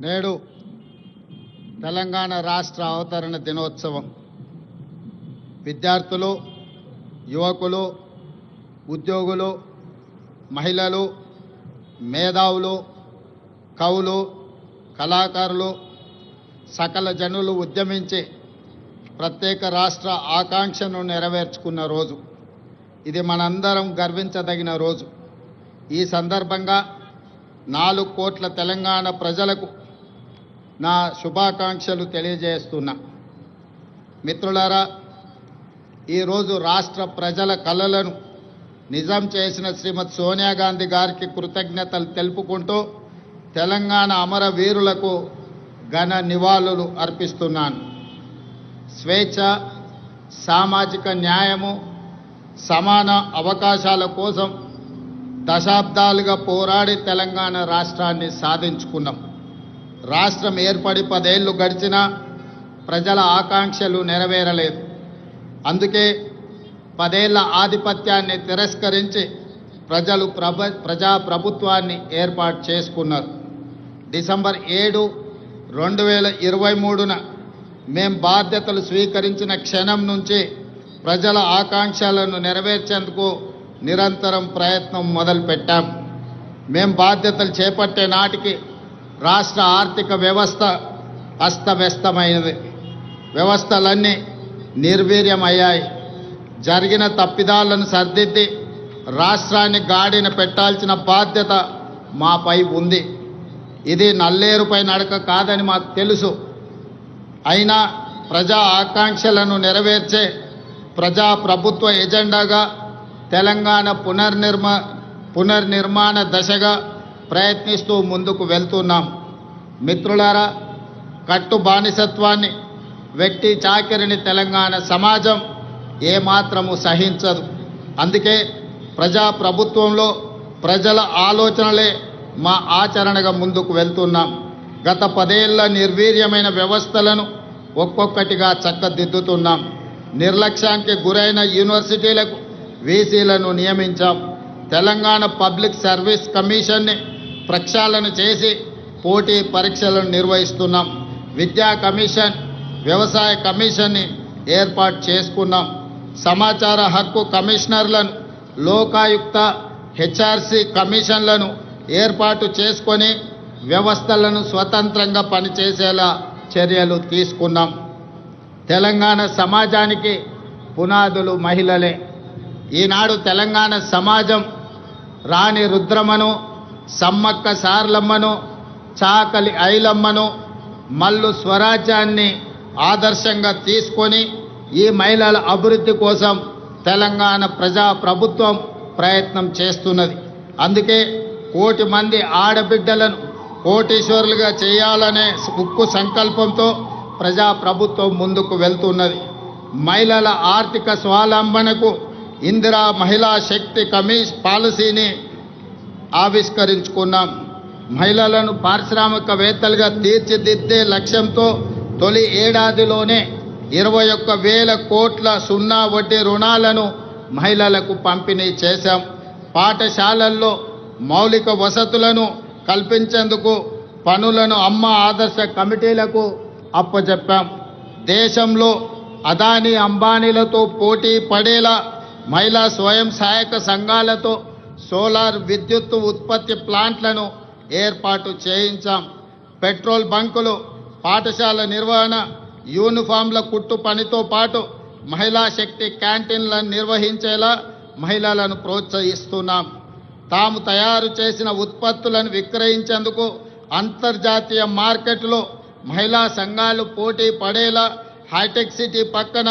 నేడు తెలంగాణ రాష్ట్ర అవతరణ దినోత్సవం విద్యార్థులు, యువకులు, ఉద్యోగులు, మహిళలు, మేధావులు, కవులు, కళాకారులు, సకల జనులు ఉద్యమించి ప్రత్యేక రాష్ట్ర ఆకాంక్షను నెరవేర్చుకున్న రోజు. ఇది మనందరం గర్వించదగిన రోజు. ఈ సందర్భంగా 4 కోట్ల తెలంగాణ ప్రజలకు నా శుభాకాంక్షలు తెలియజేస్తున్నా. మిత్రులారా, ఈరోజు రాష్ట్ర ప్రజల కలలను నిజం చేసిన శ్రీమతి సోనియా గాంధీ గారికి కృతజ్ఞతలు తెలుపుకుంటూ తెలంగాణ అమరవీరులకు ఘన నివాళులు అర్పిస్తున్నాను. స్వేచ్ఛ, సామాజిక న్యాయము, సమాన అవకాశాల కోసం దశాబ్దాలుగా పోరాడి తెలంగాణ రాష్ట్రాన్ని సాధించుకున్నాం. రాష్ట్రం ఏర్పడి 10 ఏళ్లు గడిచినా ప్రజల ఆకాంక్షలు నెరవేరలేదు. అందుకే 10 ఏళ్ల ఆధిపత్యాన్ని తిరస్కరించి ప్రజలు ప్రజాప్రభుత్వాన్ని ఏర్పాటు చేసుకున్నారు. డిసెంబర్ 7, 2023న మేం బాధ్యతలు స్వీకరించిన క్షణం నుంచి ప్రజల ఆకాంక్షలను నెరవేర్చేందుకు నిరంతరం ప్రయత్నం మొదలుపెట్టాం. మేం బాధ్యతలు చేపట్టే నాటికి రాష్ట్ర ఆర్థిక వ్యవస్థ అస్తవ్యస్తమైనది. వ్యవస్థలన్నీ నిర్వీర్యమయ్యాయి. జరిగిన తప్పిదాలను సరిదిద్ది రాష్ట్రాన్ని గాడిన పెట్టాల్సిన బాధ్యత మాపై ఉంది. ఇది నల్లేరుపై నడక కాదని మాకు తెలుసు. అయినా ప్రజా ఆకాంక్షలను నెరవేర్చే ప్రజాప్రభుత్వ ఎజెండాగా తెలంగాణ పునర్నిర్మాణ దశగా ప్రయత్నిస్తూ ముందుకు వెళ్తున్నాం. మిత్రులారా, కట్టు బానిసత్వాన్ని, వ్యక్తి చాకిరిని తెలంగాణ సమాజం ఏమాత్రము సహించదు. అందుకే ప్రజాప్రభుత్వంలో ప్రజల ఆలోచనలే మా ఆచరణగా ముందుకు వెళ్తున్నాం. గత 10 ఏళ్ల నిర్వీర్యమైన వ్యవస్థలను ఒక్కొక్కటిగా చక్కదిద్దుతున్నాం. నిర్లక్ష్యానికి గురైన యూనివర్సిటీలకు వీసీలను నియమించాం. తెలంగాణ పబ్లిక్ సర్వీస్ కమిషన్ని ప్రక్షాళన చేసి పోటీ పరీక్షలను నిర్వహిస్తున్నాం. విద్యా కమిషన్, వ్యవసాయ కమిషన్ని ఏర్పాటు చేసుకున్నాం. సమాచార హక్కు కమిషనర్లను, లోకాయుక్త, హెచ్ఆర్సీ కమిషన్లను ఏర్పాటు చేసుకొని వ్యవస్థలను స్వతంత్రంగా పనిచేసేలా చర్యలు తీసుకున్నాం. తెలంగాణ సమాజానికి పునాదులు మహిళలే. ఈనాడు తెలంగాణ సమాజం రాణి రుద్రమ్మను, సమ్మక్క సార్లమ్మను, చాకలి ఐలమ్మను, మల్లు స్వరాజ్యాన్ని ఆదర్శంగా తీసుకొని ఈ మహిళల అభివృద్ధి కోసం తెలంగాణ ప్రజాప్రభుత్వం ప్రయత్నం చేస్తున్నది. అందుకే 1 కోటి మంది ఆడబిడ్డలను కోటీశ్వరులుగా చేయాలనే ఉక్కు సంకల్పంతో ప్రజాప్రభుత్వం ముందుకు వెళ్తున్నది. మహిళల ఆర్థిక స్వావలంబనకు ఇందిరా మహిళా శక్తి పాలసీని ఆవిష్కరించుకున్నాం. మహిళలను పారిశ్రామికవేత్తలుగా తీర్చిదిద్దే లక్ష్యంతో తొలి ఏడాదిలోనే 21,000 కోట్ల సున్నా వడ్డీ రుణాలను మహిళలకు పంపిణీ చేశాం. పాఠశాలల్లో మౌలిక వసతులను కల్పించేందుకు పనులను అమ్మ ఆదర్శ కమిటీలకు అప్పచెప్పాం. దేశంలో అదానీ అంబానీలతో పోటీ పడేలా మహిళా స్వయం సహాయక సంఘాలతో సోలార్ విద్యుత్ ఉత్పత్తి ప్లాంట్లను ఏర్పాటు చేయించాం. పెట్రోల్ బంకులు, పాఠశాల నిర్వహణ, యూనిఫామ్ల కుట్టు పనితో పాటు మహిళా శక్తి క్యాంటీన్లను నిర్వహించేలా మహిళలను ప్రోత్సహిస్తున్నాం. తాము తయారు చేసిన ఉత్పత్తులను విక్రయించేందుకు అంతర్జాతీయ మార్కెట్లో మహిళా సంఘాలు పోటీ పడేలా హైటెక్ సిటీ పక్కన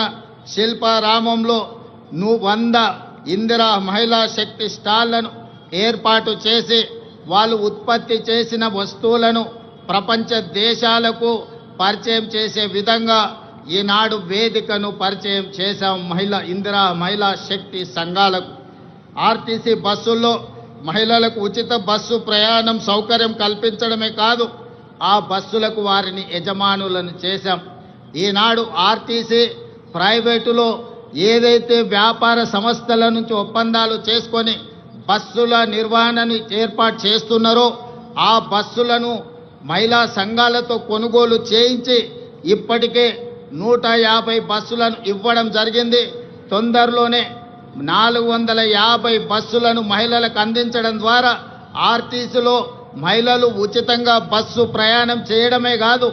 శిల్పారామంలో 100 ఇందిరా మహిళా శక్తి స్టాళ్లను ఏర్పాటు చేసి వాళ్ళు ఉత్పత్తి చేసిన వస్తువులను ప్రపంచ దేశాలకు పరిచయం చేసే విధంగా ఈనాడు వేదికను పరిచయం చేశాం. ఇందిరా మహిళా శక్తి సంఘాలకు ఆర్టీసీ బస్సుల్లో మహిళలకు ఉచిత బస్సు ప్రయాణం సౌకర్యం కల్పించడమే కాదు, ఆ బస్సులకు వారిని యజమానులను చేశాం. ఈనాడు ఆర్టీసీ ప్రైవేటులో ఏదైతే వ్యాపార సంస్థల నుంచి ఒప్పందాలు చేసుకొని బస్సుల నిర్వహణను ఏర్పాటు చేస్తున్నారో ఆ బస్సులను మహిళా సంఘాలతో కొనుగోలు చేయించి ఇప్పటికే 150 బస్సులను ఇవ్వడం జరిగింది. తొందరలోనే 450 బస్సులను మహిళలకు అందించడం ద్వారా ఆర్టీసీలో మహిళలు ఉచితంగా బస్సు ప్రయాణం చేయడమే కాదు,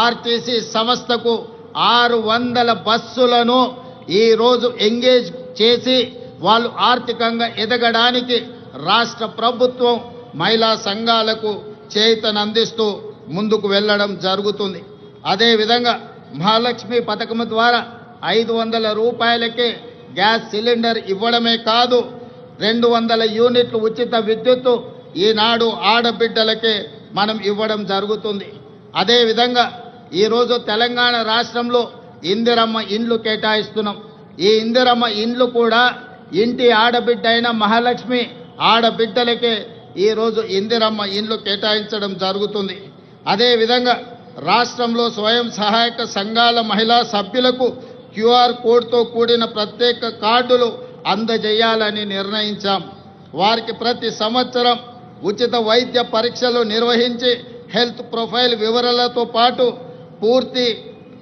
ఆర్టీసీ సంస్థకు 600 బస్సులను ఈరోజు ఎంగేజ్ చేసి వాళ్ళు ఆర్థికంగా ఎదగడానికి రాష్ట్ర ప్రభుత్వం మహిళా సంఘాలకు చేయూతనందిస్తూ ముందుకు వెళ్ళడం జరుగుతుంది. అదేవిధంగా మహాలక్ష్మి పథకం ద్వారా 500 రూపాయలకే గ్యాస్ సిలిండర్ ఇవ్వడమే కాదు, 200 యూనిట్లు ఉచిత విద్యుత్తు ఈనాడు ఆడబిడ్డలకే మనం ఇవ్వడం జరుగుతుంది. అదేవిధంగా ఈరోజు తెలంగాణ రాష్ట్రంలో ఇందిరమ్మ ఇండ్లు కేటాయిస్తున్నాం. ఈ ఇందిరమ్మ ఇండ్లు కూడా ఇంటి ఆడబిడ్డ అయిన మహాలక్ష్మి ఆడబిడ్డలకే ఈరోజు ఇందిరమ్మ ఇండ్లు కేటాయించడం జరుగుతుంది. అదేవిధంగా రాష్ట్రంలో స్వయం సహాయక సంఘాల మహిళా సభ్యులకు క్యూఆర్ కోడ్తో కూడిన ప్రత్యేక కార్డులు అందజేయాలని నిర్ణయించాం. వారికి ప్రతి సంవత్సరం ఉచిత వైద్య పరీక్షలు నిర్వహించి హెల్త్ ప్రొఫైల్ వివరాలతో పాటు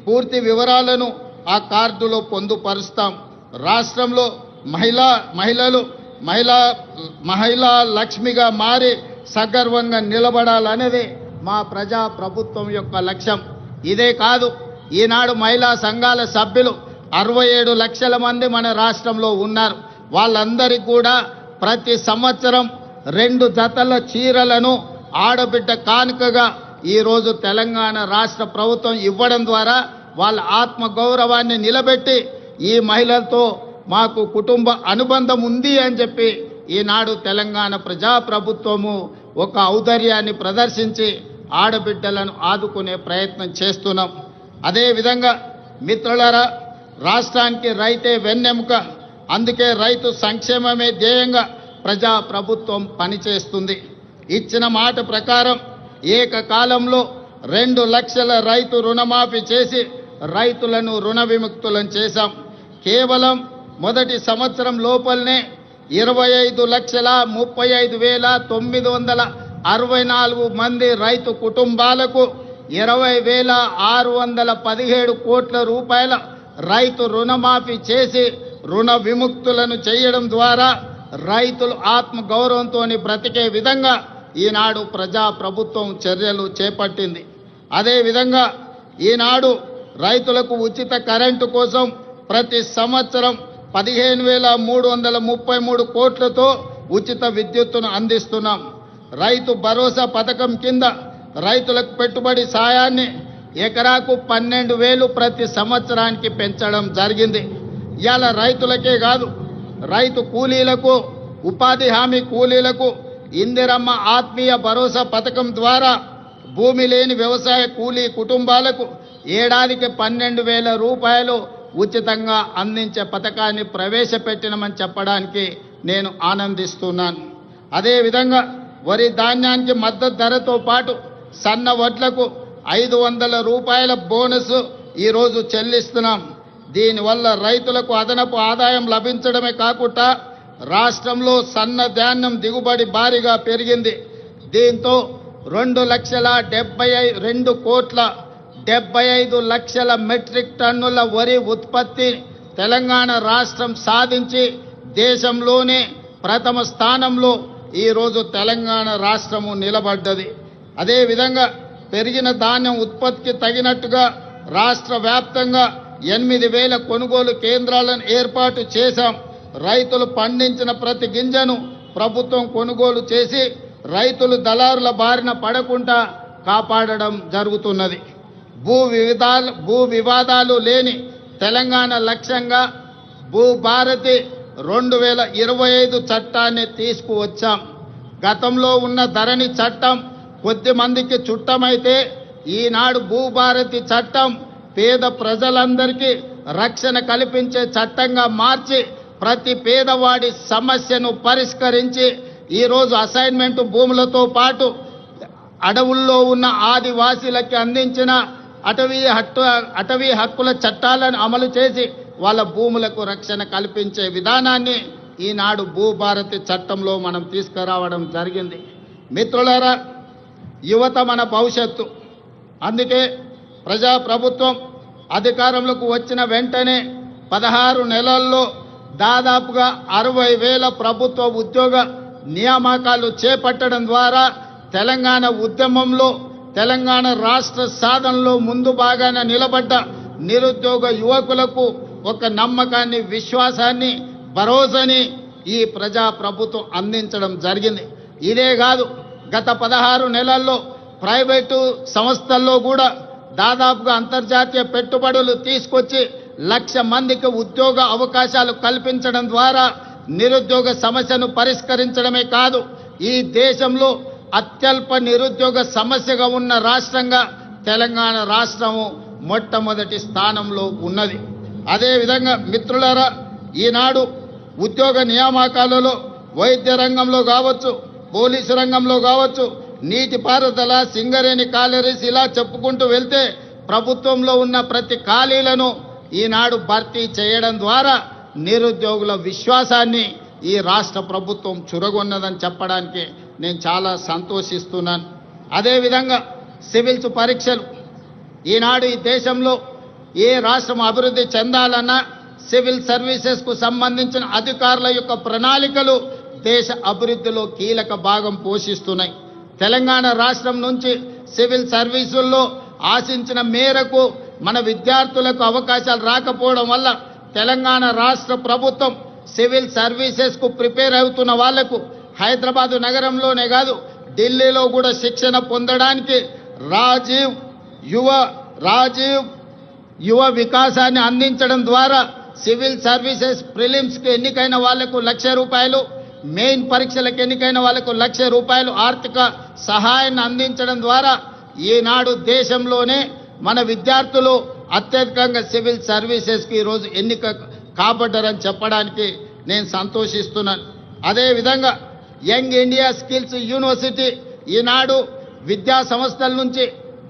పూర్తి వివరాలను ఆ కార్డులో పొందుపరుస్తాం. రాష్ట్రంలో మహిళా లక్ష్మిగా మారి సగర్వంగా నిలబడాలనేది మా ప్రజా ప్రభుత్వం యొక్క లక్ష్యం. ఇదే కాదు, ఈనాడు మహిళా సంఘాల సభ్యులు 67 లక్షల మంది మన రాష్ట్రంలో ఉన్నారు. వాళ్ళందరికీ కూడా ప్రతి సంవత్సరం 2 జతల చీరలను ఆడబిడ్డ కానుకగా ఈరోజు తెలంగాణ రాష్ట్ర ప్రభుత్వం ఇవ్వడం ద్వారా వాళ్ళ ఆత్మ గౌరవాన్ని నిలబెట్టి ఈ మహిళలతో మాకు కుటుంబ అనుబంధం ఉంది అని చెప్పి ఈనాడు తెలంగాణ ప్రజాప్రభుత్వము ఒక ఔదార్యాన్ని ప్రదర్శించి ఆడబిడ్డలను ఆదుకునే ప్రయత్నం చేస్తున్నాం. అదేవిధంగా మిత్రులారా, రాష్ట్రానికి రైతే వెన్నెముక, అందుకే రైతు సంక్షేమమే ధ్యేయంగా ప్రజాప్రభుత్వం పనిచేస్తుంది. ఇచ్చిన మాట ప్రకారం ఏకకాలంలో 2 లక్షల రైతు రుణమాఫీ చేసి రైతులను రుణ విముక్తులను చేశాం. కేవలం మొదటి సంవత్సరం లోపలనే 25,35,964 మంది రైతు కుటుంబాలకు 20,617 కోట్ల రూపాయల రైతు రుణమాఫీ చేసి రుణ విముక్తులను చేయడం ద్వారా రైతులు ఆత్మ గౌరవంతో బ్రతికే విధంగా ఈనాడు ప్రజాప్రభుత్వం చర్యలు చేపట్టింది. అదేవిధంగా ఈనాడు రైతులకు ఉచిత కరెంటు కోసం ప్రతి సంవత్సరం 15,333 కోట్లతో ఉచిత విద్యుత్తును అందిస్తున్నాం. రైతు భరోసా పథకం కింద రైతులకు పెట్టుబడి సాయాన్ని ఎకరాకు 12,000 ప్రతి సంవత్సరానికి పెంచడం జరిగింది. ఇవాళ రైతులకే కాదు, రైతు కూలీలకు, ఉపాధి హామీ కూలీలకు ఇందిరమ్మ ఆత్మీయ భరోసా పథకం ద్వారా భూమి లేని వ్యవసాయ కూలీ కుటుంబాలకు ఏడాదికి 12,000 రూపాయలు ఉచితంగా అందించే పథకాన్ని ప్రవేశపెట్టినమని చెప్పడానికి నేను ఆనందిస్తున్నాను. అదేవిధంగా వరి ధాన్యానికి మద్దతు ధరతో పాటు సన్న వడ్లకు 500 రూపాయల బోనస్ ఈరోజు చెల్లిస్తున్నాం. దీనివల్ల రైతులకు అదనపు ఆదాయం లభించడమే కాకుండా రాష్ట్రంలో సన్న ధాన్యం దిగుబడి భారీగా పెరిగింది. దీంతో 2,72,75,00,000 మెట్రిక్ టన్నుల వరి ఉత్పత్తి తెలంగాణ రాష్ట్రం సాధించి దేశంలోనే ప్రథమ స్థానంలో ఈరోజు తెలంగాణ రాష్ట్రము నిలబడ్డది. అదేవిధంగా పెరిగిన ధాన్యం ఉత్పత్తికి తగినట్టుగా రాష్ట్ర వ్యాప్తంగా 8,000 కొనుగోలు కేంద్రాలను ఏర్పాటు చేశాం. రైతులు పండించిన ప్రతి గింజను ప్రభుత్వం కొనుగోలు చేసి రైతులు దళారుల బారిన పడకుండా కాపాడడం జరుగుతున్నది. భూ వివాదాలు లేని తెలంగాణ లక్ష్యంగా భూభారతి 2025 చట్టాన్ని తీసుకువచ్చాం. గతంలో ఉన్న ధరణి చట్టం కొద్ది మందికి చుట్టమైతే ఈనాడు భూభారతి చట్టం పేద ప్రజలందరికీ రక్షణ కల్పించే చట్టంగా మార్చి ప్రతి పేదవాడి సమస్యను పరిష్కరించి ఈరోజు అసైన్మెంట్ భూములతో పాటు అడవుల్లో ఉన్న ఆదివాసీలకి అందించిన అటవీ హక్కుల చట్టాలను అమలు చేసి వాళ్ళ భూములకు రక్షణ కల్పించే విధానాన్ని ఈనాడు భూభారతి చట్టంలో మనం తీసుకురావడం జరిగింది. మిత్రులారా, యువత మన భవిష్యత్తు. అందుకే ప్రజాప్రభుత్వం అధికారంలోకి వచ్చిన వెంటనే 16 నెలల్లో దాదాపుగా 60,000 ప్రభుత్వ ఉద్యోగ నియామకాలు చేపట్టడం ద్వారా తెలంగాణ ఉద్యమంలో, తెలంగాణ రాష్ట్ర సాధనలో ముందు భాగాన నిలబడ్డ నిరుద్యోగ యువకులకు ఒక నమ్మకాన్ని, విశ్వాసాన్ని, భరోసాని ఈ ప్రజాప్రభుత్వం అందించడం జరిగింది. ఇదే కాదు, గత 16 నెలల్లో ప్రైవేటు సంస్థల్లో కూడా దాదాపుగా అంతర్జాతీయ పెట్టుబడులు తీసుకొచ్చి 1,00,000 మందికి ఉద్యోగ అవకాశాలు కల్పించడం ద్వారా నిరుద్యోగ సమస్యను పరిష్కరించడమే కాదు, ఈ దేశంలో అత్యల్ప నిరుద్యోగ సమస్యగా ఉన్న రాష్ట్రంగా తెలంగాణ రాష్ట్రము మొట్టమొదటి స్థానంలో ఉన్నది. అదేవిధంగా మిత్రులారా, ఈనాడు ఉద్యోగ నియామకాలలో వైద్య రంగంలో కావచ్చు, పోలీసు రంగంలో కావచ్చు, నీటిపారుదల, సింగరేణి కాలరీస్ ఇలా చెప్పుకుంటూ వెళ్తే ప్రభుత్వంలో ఉన్న ప్రతి ఖాళీలను ఈనాడు భర్తీ చేయడం ద్వారా నిరుద్యోగుల విశ్వాసాన్ని ఈ రాష్ట్ర ప్రభుత్వం చురగొన్నదని చెప్పడానికి నేను చాలా సంతోషిస్తున్నాను. అదేవిధంగా సివిల్స్ పరీక్షలు, ఈనాడు ఈ దేశంలో ఏ రాష్ట్రం అభివృద్ధి చెందాలన్నా సివిల్ సర్వీసెస్కు సంబంధించిన అధికారుల యొక్క ప్రణాళికలు దేశ అభివృద్ధిలో కీలక భాగం పోషిస్తున్నాయి. తెలంగాణ రాష్ట్రం నుంచి సివిల్ సర్వీసుల్లో ఆశించిన మేరకు మన విద్యార్థులకు అవకాశాలు రాకపోవడం వల్ల తెలంగాణ రాష్ట్ర ప్రభుత్వం సివిల్ సర్వీసెస్కు ప్రిపేర్ అవుతున్న వాళ్లకు హైదరాబాదు నగరంలోనే కాదు, ఢిల్లీలో కూడా శిక్షణ పొందడానికి రాజీవ్ యువ వికాసాన్ని అందించడం ద్వారా సివిల్ సర్వీసెస్ ప్రిలిమ్స్కి ఎన్నికైన వాళ్లకు ₹1,00,000, మెయిన్ పరీక్షలకు ఎన్నికైన వాళ్లకు ₹1,00,000 ఆర్థిక సహాయాన్ని అందించడం ద్వారా ఈనాడు దేశంలోనే మన విద్యార్థులు అత్యధికంగా సివిల్ సర్వీసెస్కి ఈరోజు ఎన్నిక కాబడ్డారని చెప్పడానికి నేను సంతోషిస్తున్నాను. అదేవిధంగా యంగ్ ఇండియా స్కిల్స్ యూనివర్సిటీ ఈనాడు విద్యా సంస్థల నుంచి,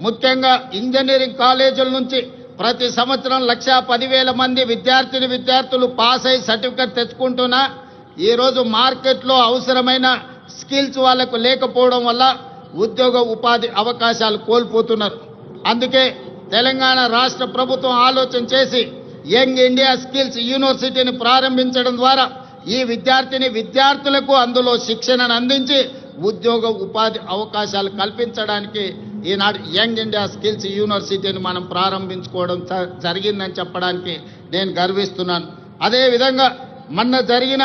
ముఖ్యంగా ఇంజనీరింగ్ కాలేజీల నుంచి ప్రతి సంవత్సరం 1,10,000 మంది విద్యార్థులు పాస్ అయి సర్టిఫికెట్ తెచ్చుకుంటున్నా ఈరోజు మార్కెట్లో అవసరమైన స్కిల్స్ వాళ్ళకు లేకపోవడం వల్ల ఉద్యోగ ఉపాధి అవకాశాలు కోల్పోతున్నారు. అందుకే తెలంగాణ రాష్ట్ర ప్రభుత్వం ఆలోచన చేసి యంగ్ ఇండియా స్కిల్స్ యూనివర్సిటీని ప్రారంభించడం ద్వారా ఈ విద్యార్థులకు అందులో శిక్షణను అందించి ఉద్యోగ ఉపాధి అవకాశాలు కల్పించడానికి ఈనాడు యంగ్ ఇండియా స్కిల్స్ యూనివర్సిటీని మనం ప్రారంభించుకోవడం జరిగిందని చెప్పడానికి నేను గర్విస్తున్నాను. అదేవిధంగా మొన్న జరిగిన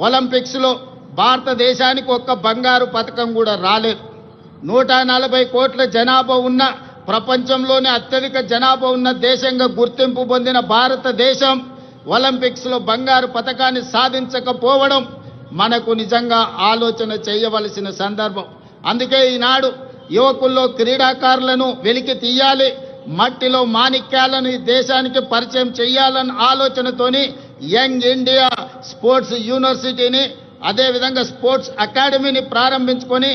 ఒలింపిక్స్లో భారతదేశానికి ఒక్క బంగారు పథకం కూడా రాలేదు. 140 కోట్ల జనాభా ఉన్న, ప్రపంచంలోనే అత్యధిక జనాభా ఉన్న దేశంగా గుర్తింపు పొందిన భారతదేశం ఒలింపిక్స్లో బంగారు పథకాన్ని సాధించకపోవడం మనకు నిజంగా ఆలోచన చేయవలసిన సందర్భం. అందుకే ఈనాడు యువకుల్లో క్రీడాకారులను వెలికి తీయాలి, మట్టిలో మాణిక్యాలను ఈ దేశానికి పరిచయం చేయాలన్న ఆలోచనతోని యంగ్ ఇండియా స్పోర్ట్స్ యూనివర్సిటీని, అదేవిధంగా స్పోర్ట్స్ అకాడమీని ప్రారంభించుకొని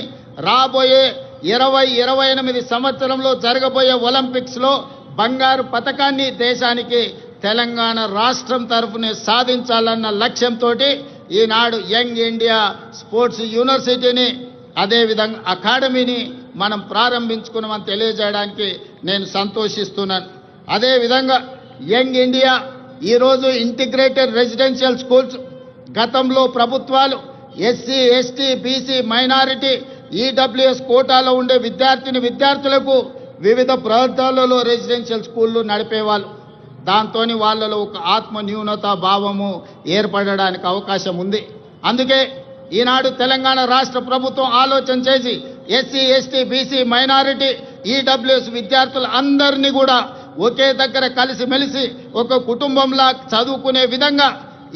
రాబోయే 2028 సంవత్సరంలో జరగబోయే ఒలింపిక్స్లో బంగారు పథకాన్ని దేశానికి తెలంగాణ రాష్ట్రం తరఫునే సాధించాలన్న లక్ష్యంతో ఈనాడు యంగ్ ఇండియా స్పోర్ట్స్ యూనివర్సిటీని, అదేవిధంగా అకాడమీని మనం ప్రారంభించుకున్నామని తెలియజేయడానికి నేను సంతోషిస్తున్నాను. అదేవిధంగా యంగ్ ఇండియా ఈరోజు ఇంటిగ్రేటెడ్ రెసిడెన్షియల్ స్కూల్స్, గతంలో ప్రభుత్వాలు SC, ST, BC, minority, EWS కోటాలో ఉండే విద్యార్థులకు వివిధ ప్రాంతాలలో రెసిడెన్షియల్ స్కూళ్ళు నడిపేవాళ్ళు. దాంతో వాళ్ళలో ఒక ఆత్మ న్యూనతా భావము ఏర్పడడానికి అవకాశం ఉంది. అందుకే ఈనాడు తెలంగాణ రాష్ట్ర ప్రభుత్వం ఆలోచన చేసి SC, ST, BC, minority, EWS విద్యార్థులు అందరినీ కూడా ఒకే దగ్గర కలిసిమెలిసి ఒక కుటుంబంలా చదువుకునే విధంగా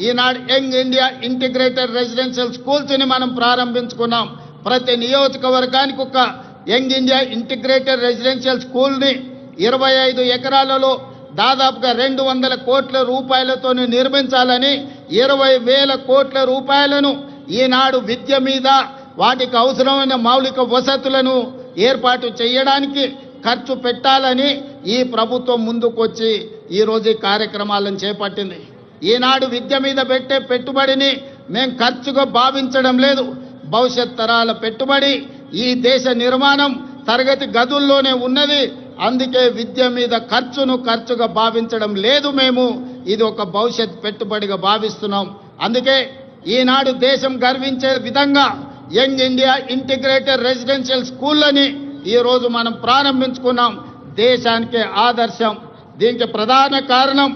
ఈనాడు యంగ్ ఇండియా ఇంటిగ్రేటెడ్ రెసిడెన్షియల్ స్కూల్స్ని మనం ప్రారంభించుకున్నాం. ప్రతి నియోజకవర్గానికి ఒక యంగ్ ఇండియా ఇంటిగ్రేటెడ్ రెసిడెన్షియల్ స్కూల్ని 25 ఎకరాలలో దాదాపుగా 200 కోట్ల రూపాయలతో నిర్మించాలని 20,000 కోట్ల రూపాయలను ఈనాడు విద్య మీద, వాటికి అవసరమైన మౌలిక వసతులను ఏర్పాటు చేయడానికి ఖర్చు పెట్టాలని ఈ ప్రభుత్వం ముందుకొచ్చి ఈరోజు ఈ కార్యక్రమాలను చేపట్టింది. ఈనాడు విద్య మీద పెట్టే పెట్టుబడిని మేము ఖర్చుగా భావించడం లేదు, భవిష్యత్ తరాల పెట్టుబడి. ఈ దేశ నిర్మాణం, తరగతి గదుల్లోనే ఉన్నది. అందుకే విద్య మీద ఖర్చుగా భావించడం లేదు. మేము ఇది ఒక భవిష్యత్ పెట్టుబడిగా భావిస్తున్నాం. అందుకే ఈనాడు దేశం గర్వించే విధంగా యంగ్ ఇండియా ఇంటిగ్రేటెడ్ రెసిడెన్షియల్ స్కూళ్ళని ఈరోజు మనం ప్రారంభించుకున్నాం. దేశానికే ఆదర్శం. దీనికి ప్రధాన కారణం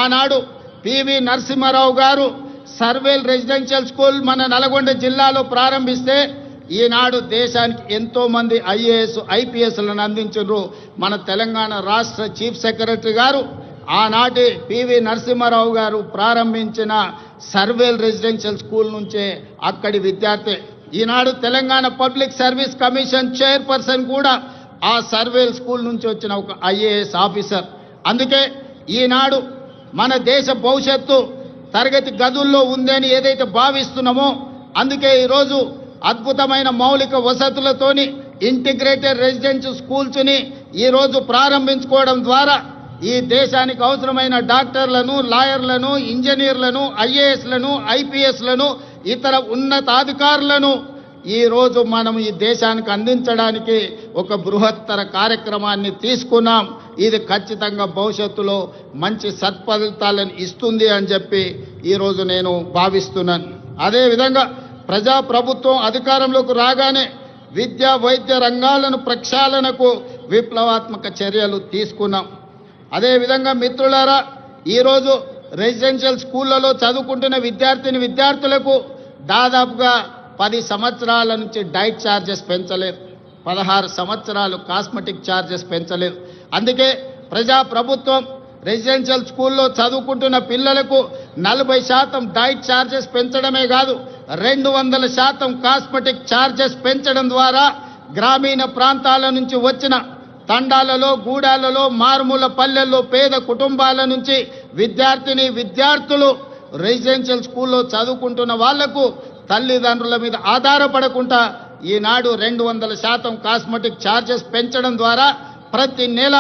ఆనాడు పివి నరసింహారావు గారు సర్వేల్ రెసిడెన్షియల్ స్కూల్ మన నల్గొండ జిల్లాలో ప్రారంభిస్తే ఈనాడు దేశానికి ఎంతో మంది ఐఏఎస్ ఐపీఎస్లను అందించారు. మన తెలంగాణ రాష్ట్ర చీఫ్ సెక్రటరీ గారు ఆనాటి పివి నరసింహారావు గారు ప్రారంభించిన సర్వేల్ రెసిడెన్షియల్ స్కూల్ నుంచే అక్కడి విద్యార్థి. ఈనాడు Telangana public service commission chairperson కూడా ఆ సర్వేల్ స్కూల్ నుంచి వచ్చిన ఒక ఐఏఎస్ ఆఫీసర్. అందుకే ఈనాడు మన దేశ భవిష్యత్తు తరగతి గదుల్లో ఉందని ఏదైతే భావిస్తున్నామో అందుకే ఈరోజు అద్భుతమైన మౌలిక వసతులతోని ఇంటిగ్రేటెడ్ రెసిడెన్షియల్ స్కూల్స్ని ఈరోజు ప్రారంభించుకోవడం ద్వారా ఈ దేశానికి అవసరమైన డాక్టర్లను, లాయర్లను, ఇంజనీర్లను, ఐఏఎస్లను, ఐపీఎస్లను, ఇతర ఉన్నతాధికారులను ఈరోజు మనం ఈ దేశానికి అందించడానికి ఒక బృహత్తర కార్యక్రమాన్ని తీసుకున్నాం. ఇది ఖచ్చితంగా భవిష్యత్తులో మంచి సత్ఫలితాలను ఇస్తుంది అని చెప్పి ఈరోజు నేను భావిస్తున్నాను. అదేవిధంగా ప్రజాప్రభుత్వం అధికారంలోకి రాగానే విద్యా వైద్య రంగాలను ప్రక్షాళనకు విప్లవాత్మక చర్యలు తీసుకున్నాం. అదేవిధంగా మిత్రులారా, ఈరోజు రెసిడెన్షియల్ స్కూళ్లలో చదువుకుంటున్న విద్యార్థులకు దాదాపుగా 10 సంవత్సరాల నుంచి డైట్ ఛార్జెస్ పెంచలేదు. 16 సంవత్సరాలు కాస్మెటిక్ ఛార్జెస్ పెంచలేదు. అందుకే ప్రజాప్రభుత్వం రెసిడెన్షియల్ స్కూల్లో చదువుకుంటున్న పిల్లలకు 40% డైట్ ఛార్జెస్ పెంచడమే కాదు 200% కాస్మెటిక్ ఛార్జెస్ పెంచడం ద్వారా గ్రామీణ ప్రాంతాల నుంచి వచ్చిన తండాలలో, గూడాలలో, మారుమూల పల్లెల్లో పేద కుటుంబాల నుంచి విద్యార్థులు రెసిడెన్షియల్ స్కూల్లో చదువుకుంటున్న వాళ్లకు తల్లిదండ్రుల మీద ఆధారపడకుండా ఈనాడు 200% కాస్మెటిక్ ఛార్జెస్ పెంచడం ద్వారా ప్రతి నెల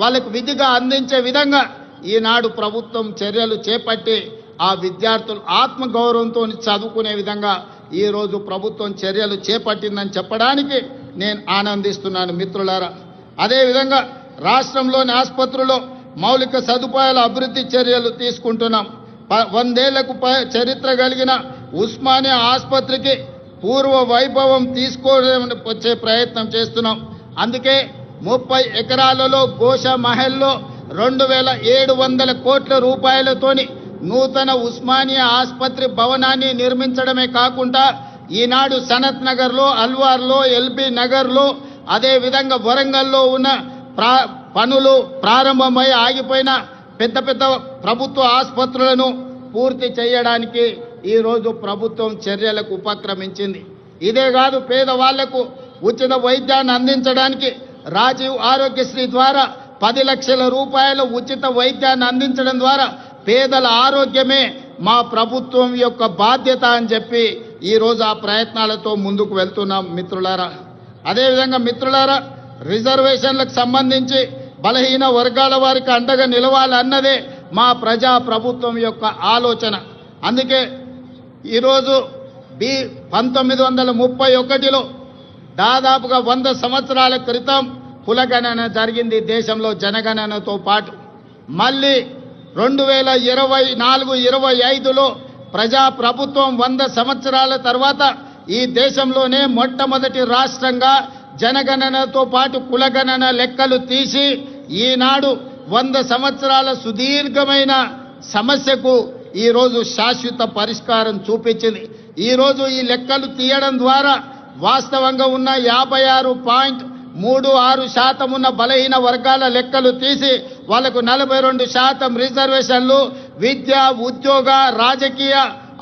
వాళ్ళకు విధిగా అందించే విధంగా ఈనాడు ప్రభుత్వం చర్యలు చేపట్టి ఆ విద్యార్థులు ఆత్మగౌరవంతో చదువుకునే విధంగా ఈరోజు ప్రభుత్వం చర్యలు చేపట్టిందని చెప్పడానికి నేను ఆనందిస్తున్నాను మిత్రులారా. అదేవిధంగా రాష్ట్రంలోని ఆసుపత్రుల్లో మౌలిక సదుపాయాల అభివృద్ధి చర్యలు తీసుకుంటున్నాం. 100 ఏళ్లకు చరిత్ర కలిగిన ఉస్మానియా ఆసుపత్రికి పూర్వ వైభవం వచ్చే ప్రయత్నం చేస్తున్నాం. అందుకే 30 ఎకరాలలో గోష మహల్లో 2700 కోట్ల రూపాయలతోని నూతన ఉస్మానియా ఆసుపత్రి భవనాన్ని నిర్మించడమే కాకుండా ఈనాడు సనత్ నగర్లో, అల్వార్లో, ఎల్బీ నగర్లో, అదేవిధంగా వరంగల్లో ఉన్న పనులు ప్రారంభమై ఆగిపోయిన పెద్ద ప్రభుత్వ ఆసుపత్రులను పూర్తి చేయడానికి ఈరోజు ప్రభుత్వం చర్యలకు ఉపక్రమించింది. ఇదే కాదు, పేదవాళ్లకు ఉచిత వైద్యాన్ని అందించడానికి రాజీవ్ ఆరోగ్యశ్రీ ద్వారా 10 లక్షల రూపాయల ఉచిత వైద్యాన్ని అందించడం ద్వారా పేదల ఆరోగ్యమే మా ప్రభుత్వం యొక్క బాధ్యత అని చెప్పి ఈరోజు ఆ ప్రయత్నాలతో ముందుకు వెళ్తున్నాం మిత్రులారా. అదేవిధంగా మిత్రులారా, రిజర్వేషన్లకు సంబంధించి బలహీన వర్గాల వారికి అండగా నిలవాలన్నదే మా ప్రజా ప్రభుత్వం యొక్క ఆలోచన. అందుకే ఈరోజు 1931లో దాదాపుగా 100 సంవత్సరాల క్రితం కులగణన జరిగింది దేశంలో జనగణనతో పాటు. మళ్ళీ 2024-25లో ప్రజా ప్రభుత్వం 100 సంవత్సరాల తర్వాత ఈ దేశంలోనే మొట్టమొదటి రాష్ట్రంగా జనగణనతో పాటు కులగణన లెక్కలు తీసి ఈనాడు 100 సంవత్సరాల సుదీర్ఘమైన సమస్యకు ఈరోజు శాశ్వత పరిష్కారం చూపించింది. ఈరోజు ఈ లెక్కలు తీయడం ద్వారా వాస్తవంగా ఉన్న 56.36% ఉన్న బలహీన వర్గాల లెక్కలు తీసి వాళ్లకు 42% రిజర్వేషన్లు, విద్య, ఉద్యోగ, రాజకీయ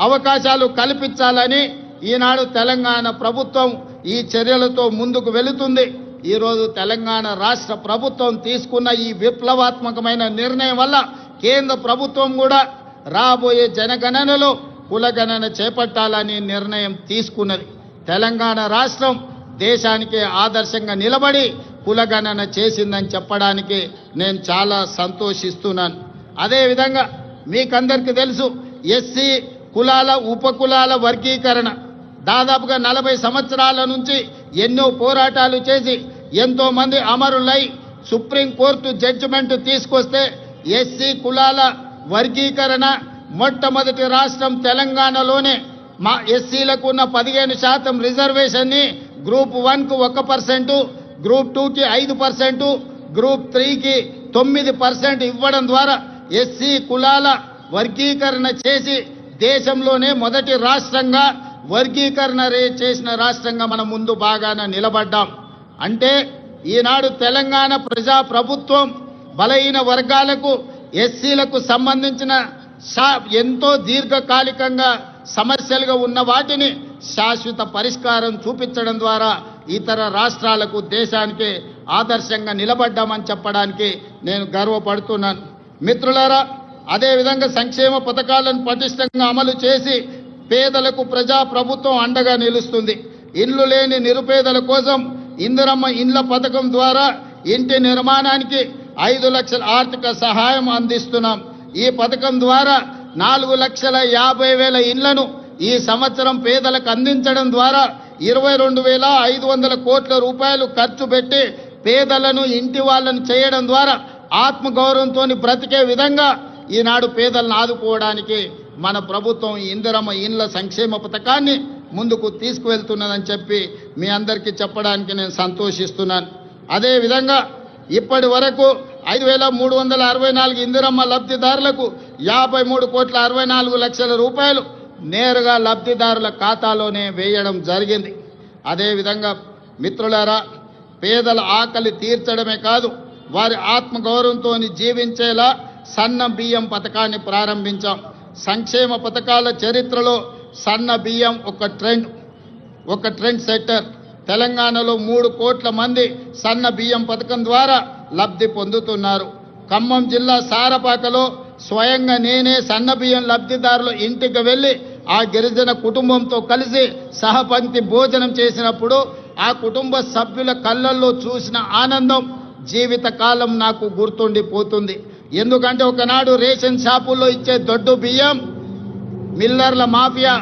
అవకాశాలు కల్పించాలని ఈనాడు తెలంగాణ ప్రభుత్వం ఈ చర్యలతో ముందుకు వెళుతుంది. ఈరోజు తెలంగాణ రాష్ట్ర ప్రభుత్వం తీసుకున్న ఈ విప్లవాత్మకమైన నిర్ణయం వల్ల కేంద్ర ప్రభుత్వం కూడా రాబోయే జనగణనలో కులగణన చేపట్టాలని నిర్ణయం తీసుకున్నది. తెలంగాణ రాష్ట్రం దేశానికి ఆదర్శంగా నిలబడి కులగణన చేసిందని చెప్పడానికి నేను చాలా సంతోషిస్తున్నాను. అదేవిధంగా మీకందరికీ తెలుసు, ఎస్సీ కులాల ఉపకులాల వర్గీకరణ దాదాపుగా 40 సంవత్సరాల నుంచి ఎన్నో పోరాటాలు చేసి ఎంతో మంది అమరులై సుప్రీంకోర్టు జడ్జిమెంట్ తీసుకొస్తే ఎస్సీ కులాల వర్గీకరణ మొట్టమొదటి రాష్ట్రం తెలంగాణలోనే మా ఎస్సీలకు ఉన్న 15% రిజర్వేషన్ని గ్రూప్ 1కు 1%, గ్రూప్ 2కి 5%, గ్రూప్ 3కి 9% ఇవ్వడం ద్వారా ఎస్సీ కులాల వర్గీకరణ చేసి దేశంలోనే మొదటి రాష్ట్రంగా వర్గీకరణ చేసిన రాష్ట్రంగా మనం ముందు బాగాన నిలబడ్డాం. అంటే ఈనాడు తెలంగాణ ప్రజా ప్రభుత్వం బలహీన వర్గాలకు ఎస్సీలకు సంబంధించిన ఎంతో దీర్ఘకాలికంగా సమస్యలుగా ఉన్న వాటిని శాశ్వత పరిష్కారం చూపించడం ద్వారా ఇతర రాష్ట్రాలకు దేశానికి ఆదర్శంగా నిలబడ్డామని చెప్పడానికి నేను గర్వపడుతున్నాను. మిత్రులారా, అదేవిధంగా సంక్షేమ పథకాలను పటిష్టంగా అమలు చేసి పేదలకు ప్రజా ప్రభుత్వం అండగా నిలుస్తుంది. ఇల్లు లేని నిరుపేదల కోసం ఇందిరమ్మ ఇండ్ల పథకం ద్వారా ఇంటి నిర్మాణానికి 5 లక్షల ఆర్థిక సహాయం అందిస్తున్నాం. ఈ పథకం ద్వారా 4,50,000 ఇళ్లను ఈ సంవత్సరం పేదలకు అందించడం ద్వారా 22,500 కోట్ల రూపాయలు ఖర్చు పెట్టి పేదలను ఇంటి వాళ్ళను చేయడం ద్వారా ఆత్మగౌరవంతో బ్రతికే విధంగా ఈనాడు పేదలను ఆదుకోవడానికి మన ప్రభుత్వం ఇందిరమ్మ ఇండ్ల సంక్షేమ పథకాన్ని ముందుకు తీసుకువెళ్తున్నదని చెప్పి మీ అందరికీ చెప్పడానికి నేను సంతోషిస్తున్నాను. అదేవిధంగా ఇప్పటి వరకు 5,364 ఇందిరమ్మ లబ్ధిదారులకు 53,64,00,000 రూపాయలు నేరుగా లబ్ధిదారుల ఖాతాలోనే వేయడం జరిగింది. అదేవిధంగా మిత్రులారా, పేదల ఆకలి తీర్చడమే కాదు, వారి ఆత్మగౌరవంతో జీవించేలా సన్న బియ్యం పథకాన్ని ప్రారంభించాం. సంక్షేమ పథకాల చరిత్రలో సన్న బియ్యం ఒక ట్రెండ్ సెట్టర్. తెలంగాణలో 3 కోట్ల మంది సన్న బియ్యం పథకం ద్వారా లబ్ధి పొందుతున్నారు. ఖమ్మం జిల్లా సారపాకలో స్వయంగా నేనే సన్న బియ్యం లబ్ధిదారుల ఇంటికి వెళ్ళి ఆ గిరిజన కుటుంబంతో కలిసి సహపంక్తి భోజనం చేసినప్పుడు ఆ కుటుంబ సభ్యుల కళ్ళల్లో చూసిన ఆనందం జీవితకాలం నాకు గుర్తుండిపోతుంది. ఎందుకంటే ఒకనాడు రేషన్ షాపుల్లో ఇచ్చే దొడ్డు బియ్యం మిల్లర్ల మాఫియా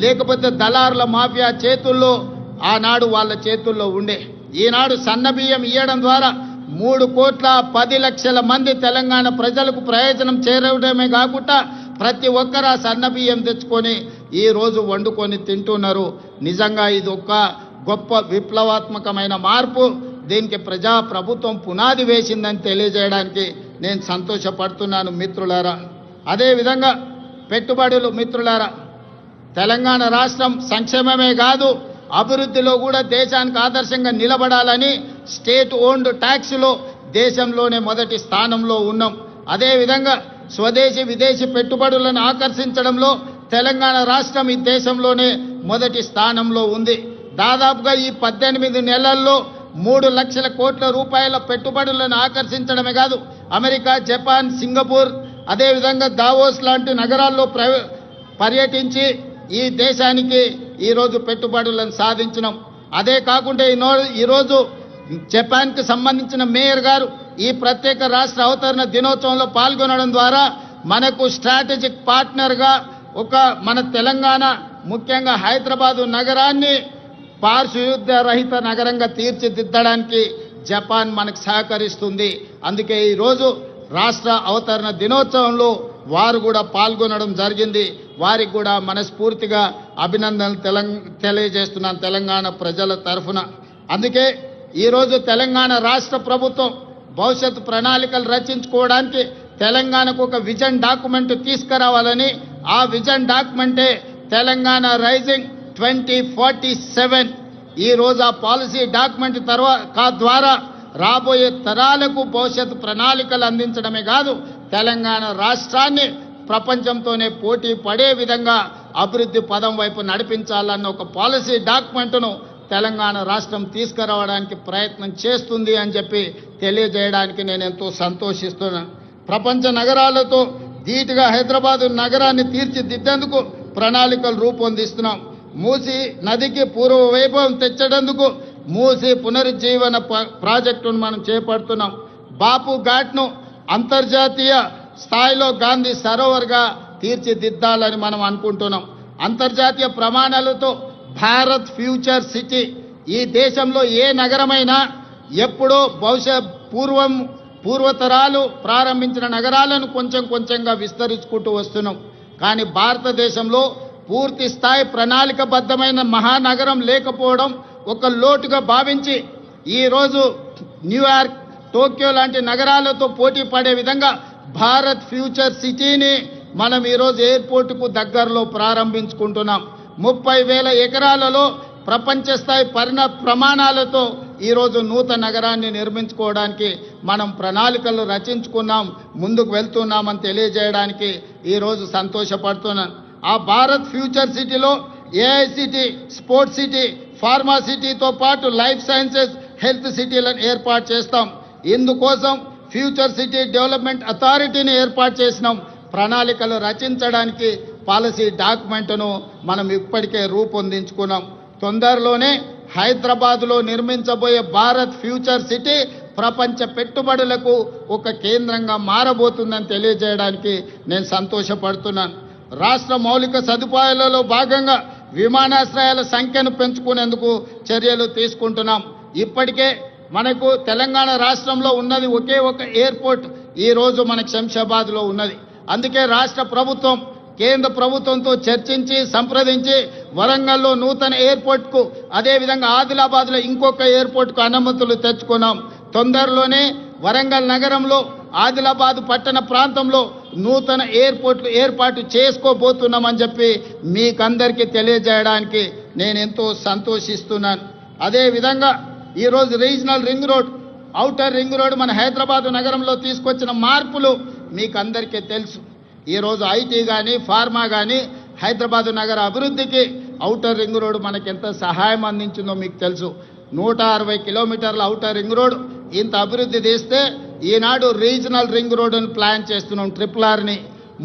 లేకపోతే దళారుల మాఫియా చేతుల్లో ఆనాడు వాళ్ళ చేతుల్లో ఉండే. ఈనాడు సన్న బియ్యం ఇవ్వడం ద్వారా 3,10,00,000 మంది తెలంగాణ ప్రజలకు ప్రయోజనం చేరడమే కాకుండా ప్రతి ఒక్కరు ఆ సన్న బియ్యం తెచ్చుకొని ఈ రోజు వండుకొని తింటున్నారు. నిజంగా ఇది ఒక గొప్ప విప్లవాత్మకమైన మార్పు. దీనికి ప్రజా ప్రభుత్వం పునాది వేసిందని తెలియజేయడానికి నేను సంతోషపడుతున్నాను మిత్రులారా. అదేవిధంగా పెట్టుబడులు మిత్రులారా, తెలంగాణ రాష్ట్రం సంక్షేమమే కాదు అభివృద్ధిలో కూడా దేశానికి ఆదర్శంగా నిలబడాలని స్టేట్ ఓన్డ్ ట్యాక్స్లో దేశంలోనే మొదటి స్థానంలో ఉన్నాం. అదేవిధంగా స్వదేశీ విదేశీ పెట్టుబడులను ఆకర్షించడంలో తెలంగాణ రాష్ట్రం ఈ దేశంలోనే మొదటి స్థానంలో ఉంది. దాదాపుగా ఈ 18 నెలల్లో 3 లక్షల కోట్ల రూపాయల పెట్టుబడులను ఆకర్షించడమే కాదు, అమెరికా, జపాన్, సింగపూర్, అదేవిధంగా దావోస్ లాంటి నగరాల్లో పర్యటించి ఈ దేశానికి ఈరోజు పెట్టుబడులను సాధించినాం. అదే కాకుండా ఈరోజు జపాన్కి సంబంధించిన మేయర్ గారు ఈ ప్రత్యేక రాష్ట్ర అవతరణ దినోత్సవంలో పాల్గొనడం ద్వారా మనకు స్ట్రాటజిక్ పార్ట్నర్గా మన తెలంగాణ ముఖ్యంగా హైదరాబాదు నగరాన్ని పారిశుద్ధ్య రహిత నగరంగా తీర్చిదిద్దడానికి జపాన్ మనకు సహకరిస్తుంది. అందుకే ఈరోజు రాష్ట్ర అవతరణ దినోత్సవంలో వారు కూడా పాల్గొనడం జరిగింది. వారికి కూడా మనస్ఫూర్తిగా అభినందనలు తెలియజేస్తున్నాను తెలంగాణ ప్రజల తరఫున. అందుకే ఈరోజు తెలంగాణ రాష్ట్ర ప్రభుత్వం భవిష్యత్తు ప్రణాళికలు రచించుకోవడానికి తెలంగాణకు ఒక విజన్ డాక్యుమెంట్ తీసుకురావాలని, ఆ విజన్ డాక్యుమెంటే తెలంగాణ రైజింగ్ 2047. ఈరోజు ఆ పాలసీ డాక్యుమెంట్ ద్వారా రాబోయే తరాలకు భవిష్యత్తు ప్రణాళికలు అందించడమే కాదు, తెలంగాణ రాష్ట్రాన్ని ప్రపంచంతోనే పోటీ పడే విధంగా అభివృద్ధి పదం వైపు నడిపించాలన్న ఒక పాలసీ డాక్యుమెంట్ను తెలంగాణ రాష్ట్రం తీసుకురావడానికి ప్రయత్నం చేస్తుంది అని చెప్పి తెలియజేయడానికి నేను ఎంతో సంతోషిస్తున్నాను. ప్రపంచ నగరాలతో ధీటుగా హైదరాబాదు నగరాన్ని తీర్చిదిద్దేందుకు ప్రణాళికలు రూపొందిస్తున్నాం. మూసీ నదికి పూర్వ వైభవం తెచ్చేందుకు మూసీ పునరుజ్జీవన ప్రాజెక్టును మనం చేపడుతున్నాం. బాపు ఘాట్ను అంతర్జాతీయ స్థాయిలో గాంధీ సరోవర్గా తీర్చిదిద్దాలని మనం అనుకుంటున్నాం. అంతర్జాతీయ ప్రమాణాలతో భారత్ ఫ్యూచర్ సిటీ, ఈ దేశంలో ఏ నగరమైనా ఎప్పుడో బహుశా పూర్వతరాలు ప్రారంభించిన నగరాలను కొంచెం కొంచెంగా విస్తరించుకుంటూ వస్తున్నాం. కానీ భారతదేశంలో పూర్తి స్థాయి ప్రణాళికబద్ధమైన మహానగరం లేకపోవడం ఒక లోటుగా భావించి ఈరోజు న్యూయార్క్, టోక్యో లాంటి నగరాలతో పోటీ పడే విధంగా భారత్ ఫ్యూచర్ సిటీని మనం ఈరోజు ఎయిర్పోర్టుకు దగ్గరలో ప్రారంభించుకుంటున్నాం. 30,000 ఎకరాలలో ప్రపంచ స్థాయి ప్రమాణాలతో ఈరోజు నూతన నగరాన్ని నిర్మించుకోవడానికి మనం ప్రణాళికలు రచించుకున్నాం, ముందుకు వెళ్తున్నామని తెలియజేయడానికి ఈరోజు సంతోషపడుతున్నాను. ఆ భారత్ ఫ్యూచర్ సిటీలో ఏఐసిటీ, స్పోర్ట్స్ సిటీ, ఫార్మా సిటీతో పాటు లైఫ్ సైన్సెస్, హెల్త్ సిటీలను ఏర్పాటు చేస్తాం. ఇందుకోసం ఫ్యూచర్ సిటీ డెవలప్మెంట్ అథారిటీని ఏర్పాటు చేసినాం. ప్రణాళికలు రచించడానికి పాలసీ డాక్యుమెంట్ను మనం ఇప్పటికే రూపొందించుకున్నాం. తొందరలోనే హైదరాబాద్లో నిర్మించబోయే భారత్ ఫ్యూచర్ సిటీ ప్రపంచ పెట్టుబడులకు ఒక కేంద్రంగా మారబోతుందని తెలియజేయడానికి నేను సంతోషపడుతున్నాను. రాష్ట్ర మౌలిక సదుపాయాలలో భాగంగా విమానాశ్రయాల సంఖ్యను పెంచుకునేందుకు చర్యలు తీసుకుంటున్నాం. ఇప్పటికే మనకు తెలంగాణ రాష్ట్రంలో ఉన్నది ఒకే ఒక ఎయిర్పోర్ట్ ఈరోజు మనకు శంషాబాద్లో ఉన్నది. అందుకే రాష్ట్ర ప్రభుత్వం కేంద్ర ప్రభుత్వంతో చర్చించి సంప్రదించి వరంగల్లో నూతన ఎయిర్పోర్ట్కు, అదేవిధంగా ఆదిలాబాద్లో ఇంకొక ఎయిర్పోర్ట్కు అనుమతులు తెచ్చుకున్నాం. తొందరలోనే వరంగల్ నగరంలో, ఆదిలాబాద్ పట్టణ ప్రాంతంలో నూతన ఎయిర్పోర్ట్లు ఏర్పాటు చేసుకోబోతున్నామని చెప్పి మీకందరికీ తెలియజేయడానికి నేను ఎంతో సంతోషిస్తున్నాను. అదేవిధంగా ఈరోజు regional ring road, outer ring road మన హైదరాబాద్ నగరంలో తీసుకొచ్చిన మార్పులు మీకు అందరికీ తెలుసు. ఈరోజు ఐటీ కానీ, ఫార్మా కానీ హైదరాబాద్ నగర అభివృద్ధికి ఔటర్ రింగ్ రోడ్ మనకి ఎంత సహాయం అందించిందో మీకు తెలుసు. 160 కిలోమీటర్ల ఔటర్ రింగ్ రోడ్ ఇంత అభివృద్ధి చేస్తే ఈనాడు రీజనల్ రింగ్ రోడ్డును ప్లాన్ చేస్తున్నాం. RRRని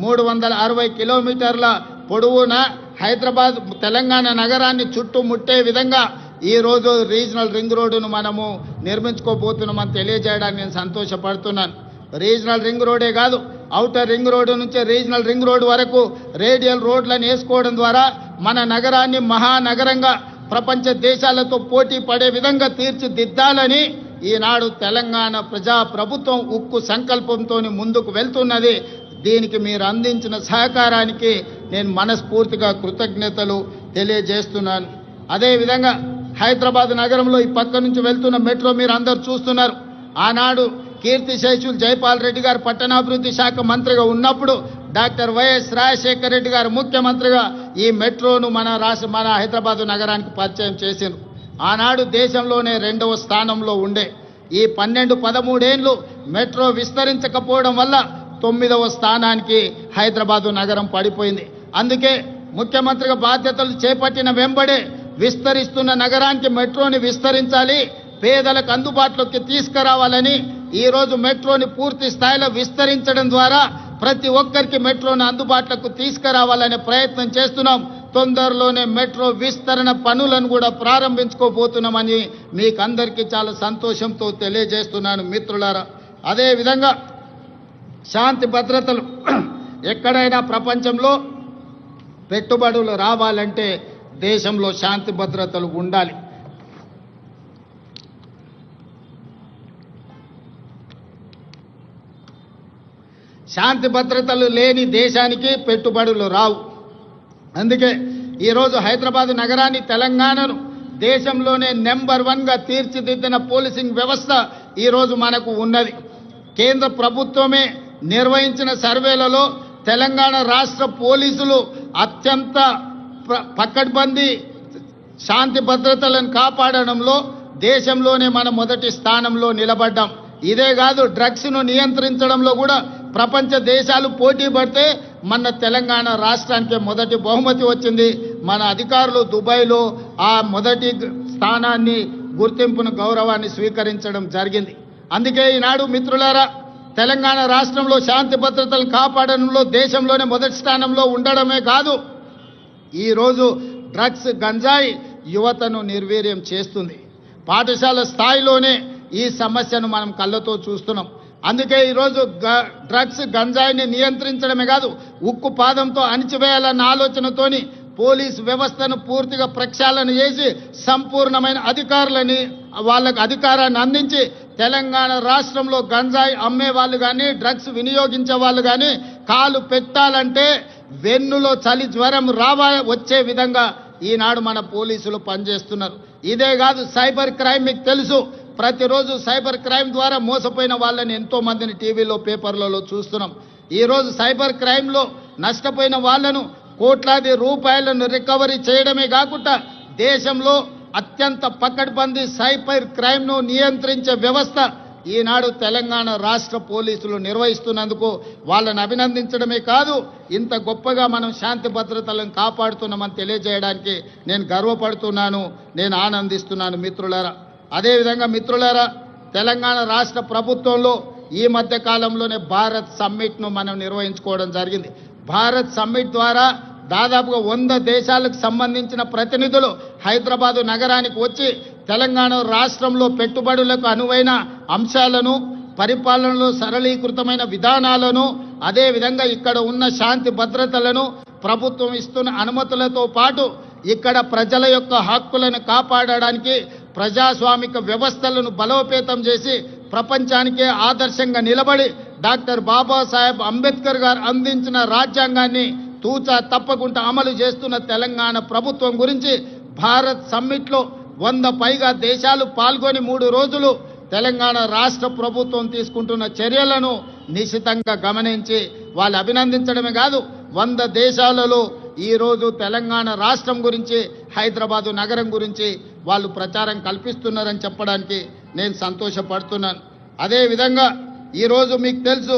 360 కిలోమీటర్ల పొడవున హైదరాబాద్ తెలంగాణ నగరాన్ని చుట్టుముట్టే విధంగా ఈరోజు రీజనల్ రింగ్ రోడ్డును మనము నిర్మించుకోబోతున్నామని తెలియజేయడానికి నేను సంతోషపడుతున్నాను. రీజనల్ రింగ్ రోడే కాదు, ఔటర్ రింగ్ రోడ్డు నుంచి రీజనల్ రింగ్ రోడ్డు వరకు రేడియల్ రోడ్లను వేసుకోవడం ద్వారా మన నగరాన్ని మహానగరంగా ప్రపంచ దేశాలతో పోటీ పడే విధంగా తీర్చిదిద్దాలని ఈనాడు తెలంగాణ ప్రభుత్వం ఉక్కు సంకల్పంతో ముందుకు వెళ్తున్నది. దీనికి మీరు అందించిన సహకారానికి నేను మనస్ఫూర్తిగా కృతజ్ఞతలు తెలియజేస్తున్నాను. అదేవిధంగా హైదరాబాద్ నగరంలో ఈ పక్క నుంచి వెళ్తున్న మెట్రో మీరు అందరూ చూస్తున్నారు. ఆనాడు కీర్తిశేషులు జైపాల్ రెడ్డి గారు పట్టణాభివృద్ధి శాఖ మంత్రిగా ఉన్నప్పుడు డాక్టర్ వైఎస్ రాజశేఖర రెడ్డి గారు ముఖ్యమంత్రిగా ఈ మెట్రోను మన హైదరాబాద్ నగరానికి పరిచయం చేశారు. ఆనాడు దేశంలోనే 2వ స్థానంలో ఉండే ఈ 12-13 ఏళ్ళు మెట్రో విస్తరించకపోవడం వల్ల 9వ స్థానానికి హైదరాబాదు నగరం పడిపోయింది. అందుకే ముఖ్యమంత్రిగా బాధ్యతలు చేపట్టిన వెంబడే విస్తరిస్తున్న నగరానికి మెట్రోని విస్తరించాలి, పేదలకు అందుబాటులోకి తీసుకురావాలని ఈరోజు మెట్రోని పూర్తి స్థాయిలో విస్తరించడం ద్వారా ప్రతి ఒక్కరికి మెట్రోని అందుబాటులోకి తీసుకురావాలనే ప్రయత్నం చేస్తున్నాం. తొందరలోనే మెట్రో విస్తరణ పనులను కూడా ప్రారంభించుకోబోతున్నామని మీకు అందరికీ చాలా సంతోషంతో తెలియజేస్తున్నాను మిత్రులారా. అదేవిధంగా శాంతి భద్రతలు ఎక్కడైనా ప్రపంచంలో పెట్టుబడులు రావాలంటే దేశంలో శాంతి భద్రతలు ఉండాలి. శాంతి భద్రతలు లేని దేశానికి పెట్టుబడులు రావు. అందుకే ఈరోజు హైదరాబాద్ నగరాన్ని, తెలంగాణను దేశంలోనే నెంబర్ 1గా తీర్చిదిద్దిన పోలీసింగ్ వ్యవస్థ ఈరోజు మనకు ఉన్నది. కేంద్ర ప్రభుత్వమే నిర్వహించిన సర్వేలలో తెలంగాణ రాష్ట్ర పోలీసులు అత్యంత పకడ్బందీ శాంతి భద్రతలను కాపాడడంలో దేశంలోనే మన మొదటి స్థానంలో నిలబడ్డాం. ఇదే కాదు, డ్రగ్స్ను నియంత్రించడంలో కూడా ప్రపంచ దేశాలు పోటీ పడితే మన తెలంగాణ రాష్ట్రానికి మొదటి బహుమతి వచ్చింది. మన అధికారులు దుబాయ్లో ఆ మొదటి స్థానాన్ని, గుర్తింపును, గౌరవాన్ని స్వీకరించడం జరిగింది. అందుకే ఈనాడు మిత్రులారా, తెలంగాణ రాష్ట్రంలో శాంతి భద్రతలు కాపాడడంలో దేశంలోనే మొదటి స్థానంలో ఉండడమే కాదు, ఈరోజు డ్రగ్స్, గంజాయి యువతను నిర్వీర్యం చేస్తుంది. పాఠశాల స్థాయిలోనే ఈ సమస్యను మనం కళ్ళతో చూస్తున్నాం. అందుకే ఈరోజు డ్రగ్స్, గంజాయిని నియంత్రించడమే కాదు, ఉక్కు పాదంతో అణిచివేయాలన్న ఆలోచనతోని పోలీస్ వ్యవస్థను పూర్తిగా ప్రక్షాళన చేసి సంపూర్ణమైన అధికారులని వాళ్ళకు అధికారాన్ని అందించి తెలంగాణ రాష్ట్రంలో గంజాయి అమ్మే వాళ్ళు కానీ డ్రగ్స్ వినియోగించే వాళ్ళు కానీ కాలు పెట్టాలంటే వెన్నులో చలి జ్వరం వచ్చే విధంగా ఈనాడు మన పోలీసులు పనిచేస్తున్నారు. ఇదే కాదు, సైబర్ క్రైమ్ మీకు తెలుసు. ప్రతిరోజు సైబర్ క్రైమ్ ద్వారా మోసపోయిన వాళ్ళని ఎంతో మందిని టీవీలో పేపర్లలో చూస్తున్నాం. ఈరోజు సైబర్ క్రైమ్లో నష్టపోయిన వాళ్ళను కోట్లాది రూపాయలను రికవరీ చేయడమే కాకుండా దేశంలో అత్యంత పకడ్బందీ సైబర్ క్రైమ్ను నియంత్రించే వ్యవస్థ ఈనాడు తెలంగాణ రాష్ట్ర పోలీసులు నిర్వహిస్తున్నందుకు వాళ్ళని అభినందించడమే కాదు, ఇంత గొప్పగా మనం శాంతి భద్రతలను కాపాడుతున్నామని తెలియజేయడానికి నేను గర్వపడుతున్నాను, నేను ఆనందిస్తున్నాను మిత్రులారా. అదేవిధంగా మిత్రులారా, తెలంగాణ రాష్ట్ర ప్రభుత్వంలో ఈ మధ్య కాలంలోనే భారత్ సమ్మిట్ను మనం నిర్వహించుకోవడం జరిగింది. భారత్ సమ్మిట్ ద్వారా దాదాపుగా 100 దేశాలకు సంబంధించిన ప్రతినిధులు హైదరాబాదు నగరానికి వచ్చి తెలంగాణ రాష్ట్రంలో పెట్టుబడులకు అనువైన అంశాలను, పరిపాలనలో సరళీకృతమైన విధానాలను, అదేవిధంగా ఇక్కడ ఉన్న శాంతి భద్రతలను, ప్రభుత్వం ఇస్తున్న అనుమతులతో పాటు ఇక్కడ ప్రజల యొక్క హక్కులను కాపాడడానికి ప్రజాస్వామిక వ్యవస్థలను బలోపేతం చేసి ప్రపంచానికే ఆదర్శంగా నిలబడి డాక్టర్ బాబాసాహెబ్ అంబేద్కర్ గారు అందించిన రాజ్యాంగాన్ని తూచా తప్పకుండా అమలు చేస్తున్న తెలంగాణ ప్రభుత్వం గురించి భారత్ సమ్మిట్లో 100 పైగా దేశాలు పాల్గొని 3 రోజులు తెలంగాణ రాష్ట్ర ప్రభుత్వం తీసుకుంటున్న చర్యలను నిశితంగా గమనించి వాళ్ళు అభినందించడమే కాదు, 100 దేశాలలో ఈరోజు తెలంగాణ రాష్ట్రం గురించి, హైదరాబాదు నగరం గురించి వాళ్ళు ప్రచారం కల్పిస్తున్నారని చెప్పడానికి నేను సంతోషపడుతున్నాను. అదేవిధంగా ఈరోజు మీకు తెలుసు,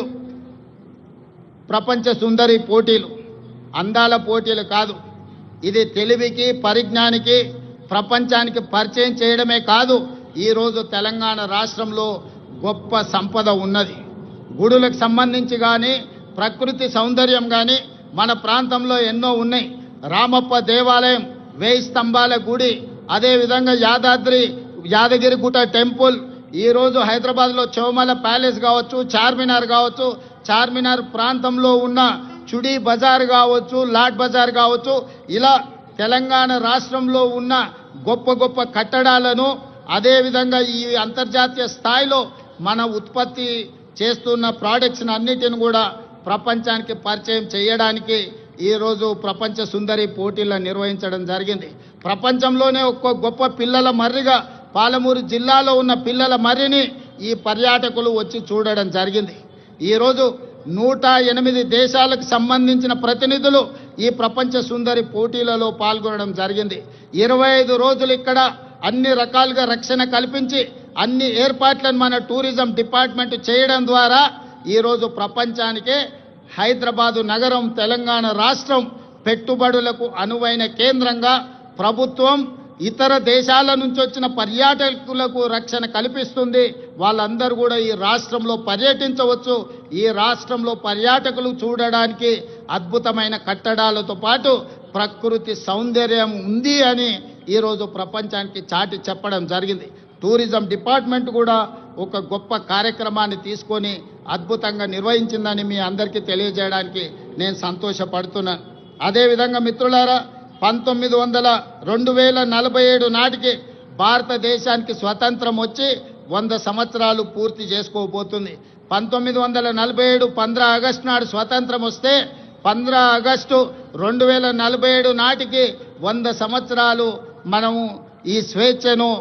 ప్రపంచ సుందరి పోటీలు అందాల పోటీలు కాదు, ఇది తెలివికి పరిజ్ఞానికి ప్రపంచానికి పరిచయం చేయడమే కాదు, ఈరోజు తెలంగాణ రాష్ట్రంలో గొప్ప సంపద ఉన్నది. గుడులకు సంబంధించి కానీ, ప్రకృతి సౌందర్యం కానీ మన ప్రాంతంలో ఎన్నో ఉన్నాయి. రామప్ప దేవాలయం, 1000 స్తంభాల గుడి, అదేవిధంగా యాదగిరిగుట్ట టెంపుల్, ఈరోజు హైదరాబాద్లో చౌమల ప్యాలెస్ కావచ్చు, చార్మినార్ కావచ్చు, చార్మినార్ ప్రాంతంలో ఉన్న చుడీ బజార్ కావచ్చు, లాడ్ బజార్ కావచ్చు, ఇలా తెలంగాణ రాష్ట్రంలో ఉన్న గొప్ప గొప్ప కట్టడాలను, అదేవిధంగా ఈ అంతర్జాతీయ స్థాయిలో మన ఉత్పత్తి చేస్తున్న ప్రోడక్ట్స్ని అన్నిటిని కూడా ప్రపంచానికి పరిచయం చేయడానికి ఈరోజు ప్రపంచ సుందరి పోటీలను నిర్వహించడం జరిగింది. ప్రపంచంలోనే ఒక్క గొప్ప పిల్లల మర్రిగా పాలమూరు జిల్లాలో ఉన్న పిల్లల మర్రిని ఈ పర్యాటకులు వచ్చి చూడడం జరిగింది. ఈరోజు 108 దేశాలకు సంబంధించిన ప్రతినిధులు ఈ ప్రపంచ సుందరి పోటీలలో పాల్గొనడం జరిగింది. 25 రోజులు ఇక్కడ అన్ని రకాలుగా రక్షణ కల్పించి అన్ని ఏర్పాట్లను మన టూరిజం డిపార్ట్మెంట్ చేయడం ద్వారా ఈరోజు ప్రపంచానికే హైదరాబాదు నగరం, తెలంగాణ రాష్ట్రం పెట్టుబడులకు అనువైన కేంద్రంగా ప్రభుత్వం ఇతర దేశాల నుంచి వచ్చిన పర్యాటకులకు రక్షణ కల్పిస్తుంది. వాళ్ళందరూ కూడా ఈ రాష్ట్రంలో పర్యటించవచ్చు. ఈ రాష్ట్రంలో పర్యాటకులు చూడడానికి అద్భుతమైన కట్టడాలతో పాటు ప్రకృతి సౌందర్యం ఉంది అని ఈరోజు ప్రపంచానికి చాటి చెప్పడం జరిగింది. టూరిజం డిపార్ట్మెంట్ కూడా ఒక గొప్ప కార్యక్రమాన్ని తీసుకొని అద్భుతంగా నిర్వహించిందని మీ అందరికీ తెలియజేయడానికి నేను సంతోషపడుతున్నాను. అదేవిధంగా మిత్రులారా, 2047 నాటికి భారతదేశానికి స్వతంత్రం వచ్చి 100 సంవత్సరాలు పూర్తి చేసుకోబోతుంది. 1947 15 ఆగస్టు నాడు స్వతంత్రం వస్తే 15 ఆగస్టు 2047 నాటికి 100 సంవత్సరాలు మనము ఈ స్వేచ్ఛను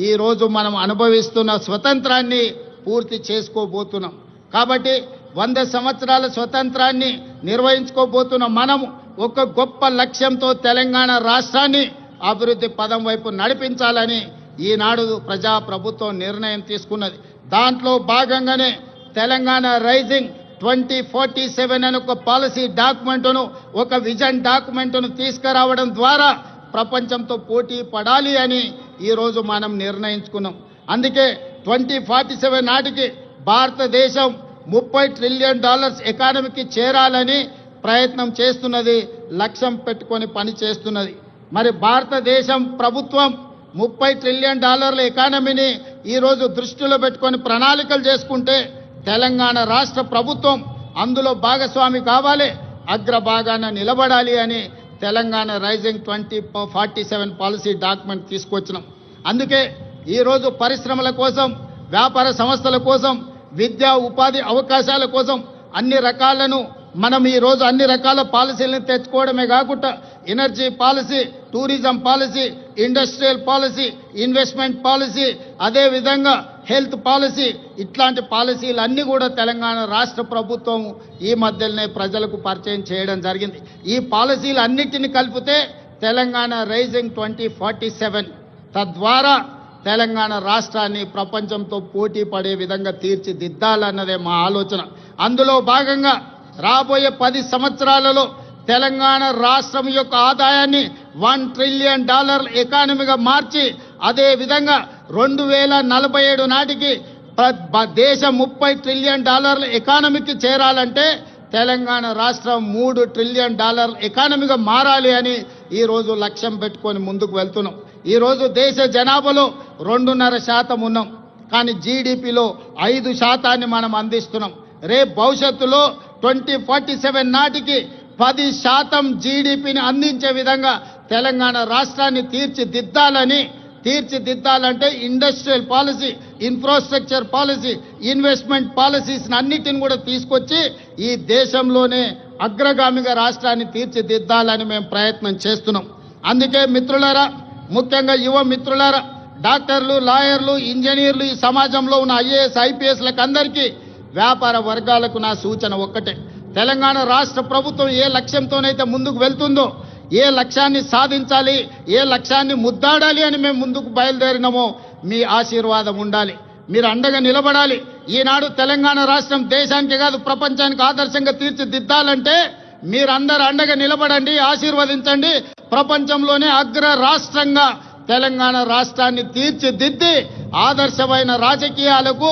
ఈరోజు మనం అనుభవిస్తున్న స్వతంత్రాన్ని పూర్తి చేసుకోబోతున్నాం. కాబట్టి 100 సంవత్సరాల స్వతంత్రాన్ని నిర్వహించుకోబోతున్న మనము ఒక గొప్ప లక్ష్యంతో తెలంగాణ రాష్ట్రాన్ని అభివృద్ధి పదం వైపు నడిపించాలని ఈనాడు ప్రజాప్రభుత్వం నిర్ణయం తీసుకున్నది. దాంట్లో భాగంగానే తెలంగాణ రైజింగ్ 2047 అనే ఒక పాలసీ డాక్యుమెంట్ను, ఒక విజన్ డాక్యుమెంట్ను తీసుకురావడం ద్వారా ప్రపంచంతో పోటీ పడాలి అని ఈరోజు మనం నిర్ణయించుకున్నాం. అందుకే 2047 నాటికి భారతదేశం $30 ట్రిలియన్ ఎకానమీకి చేరాలని ప్రయత్నం చేస్తున్నది, లక్ష్యం పెట్టుకొని పని చేస్తున్నది. మరి భారతదేశం ప్రభుత్వం $30 ట్రిలియన్ ఎకానమీని ఈరోజు దృష్టిలో పెట్టుకొని ప్రణాళికలు చేసుకుంటే తెలంగాణ రాష్ట్ర ప్రభుత్వం అందులో భాగస్వామి కావాలి, అగ్రభాగాన నిలబడాలి అని తెలంగాణ రైజింగ్ 2047 పాలసీ డాక్యుమెంట్ తీసుకొచ్చినాం. అందుకే ఈరోజు పరిశ్రమల కోసం, వ్యాపార సంస్థల కోసం, విద్యా ఉపాధి అవకాశాల కోసం అన్ని రకాలను మనం ఈరోజు అన్ని రకాల పాలసీలను తెచ్చుకోవడమే కాకుండా energy policy, tourism policy, industrial policy, investment policy, అదేవిధంగా హెల్త్ పాలసీ, ఇట్లాంటి పాలసీలు అన్నీ కూడా తెలంగాణ రాష్ట్ర ప్రభుత్వం ఈ మధ్యలోనే ప్రజలకు పరిచయం చేయడం జరిగింది. ఈ పాలసీలు అన్నిటిని కలిపితే తెలంగాణ రైజింగ్ 2047 తద్వారా తెలంగాణ రాష్ట్రాన్ని ప్రపంచంతో పోటీ పడే విధంగా తీర్చిదిద్దాలన్నదే మా ఆలోచన. అందులో భాగంగా రాబోయే 10 సంవత్సరాలలో తెలంగాణ రాష్ట్రం యొక్క ఆదాయాన్ని $1 ట్రిలియన్ ఎకానమీగా మార్చి, అదే విధంగా 2047 నాటికి దేశం $30 ట్రిలియన్ ఎకానమీకి చేరాలంటే తెలంగాణ రాష్ట్రం $3 ట్రిలియన్ ఎకానమీగా మారాలి అని ఈరోజు లక్ష్యం పెట్టుకొని ముందుకు వెళ్తున్నాం. ఈరోజు దేశ జనాభాలో 2.5% ఉన్నాం, కానీ జీడిపిలో 5% మనం అందిస్తున్నాం. రేపు భవిష్యత్తులో 2047 నాటికి 10% జీడిపిని అందించే విధంగా తెలంగాణ రాష్ట్రాన్ని తీర్చిదిద్దాలంటే industrial policy, infrastructure policy, investment policies అన్నిటిని కూడా తీసుకొచ్చి ఈ దేశంలోనే అగ్రగామిగా రాష్ట్రాన్ని తీర్చిదిద్దాలని మేము ప్రయత్నం చేస్తున్నాం. అందుకే మిత్రులారా, ముఖ్యంగా యువ మిత్రులారా, డాక్టర్లు, లాయర్లు, ఇంజనీర్లు, ఈ సమాజంలో ఉన్న IAS, IPSలకు అందరికీ, వ్యాపార వర్గాలకు నా సూచన ఒక్కటే. తెలంగాణ రాష్ట్ర ప్రభుత్వం ఏ లక్ష్యంతోనైతే ముందుకు వెళ్తుందో, ఏ లక్ష్యాన్ని సాధించాలి, ఏ లక్ష్యాన్ని ముద్దాడాలి అని మేము ముందుకు బయలుదేరినామో మీ ఆశీర్వాదం ఉండాలి, మీరు అండగా నిలబడాలి. ఈనాడు తెలంగాణ రాష్ట్రం దేశానికి కాదు ప్రపంచానికి ఆదర్శంగా తీర్చిదిద్దాలంటే మీరందరూ అండగా నిలబడండి, ఆశీర్వదించండి. ప్రపంచంలోనే అగ్ర రాష్ట్రంగా తెలంగాణ రాష్ట్రాన్ని తీర్చిదిద్ది ఆదర్శమైన రాజకీయాలకు,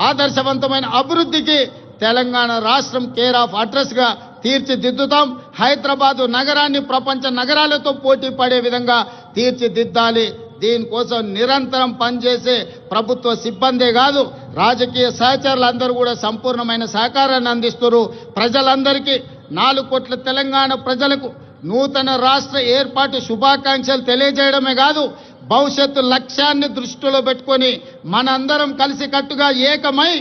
ఆదర్శవంతమైన అభివృద్ధికి తెలంగాణ రాష్ట్రం కేర్ ఆఫ్ అడ్రస్గా తీర్చిదిద్దుతాం. హైదరాబాదు నగరాన్ని ప్రపంచ నగరాలతో పోటీ పడే విధంగా తీర్చిదిద్దాలి. దీనికోసం నిరంతరం పనిచేసే ప్రభుత్వ సిబ్బందే కాదు, రాజకీయ సహచరులందరూ కూడా సంపూర్ణమైన సహకారాన్ని అందిస్తున్నారు. ప్రజలందరికీ 4 కోట్ల తెలంగాణ ప్రజలకు నూతన రాష్ట్ర ఏర్పాటు శుభాకాంక్షలు తెలియజేయడమే కాదు, భవిష్యత్తు లక్ష్యాన్ని దృష్టిలో పెట్టుకొని మనందరం కలిసికట్టుగా ఏకమై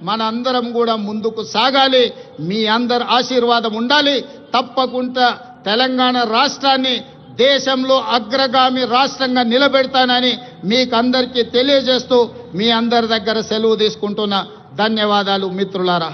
మనందరం కూడా ముందుకు సాగాలి. మీ అందరి ఆశీర్వాదం ఉండాలి. తప్పకుండా తెలంగాణ రాష్ట్రాన్ని దేశంలో అగ్రగామి రాష్ట్రంగా నిలబెడతానని మీకు అందరికీ తెలియజేస్తూ మీ అందరి దగ్గర సెలవు తీసుకుంటున్నా. ధన్యవాదాలు మిత్రులారా.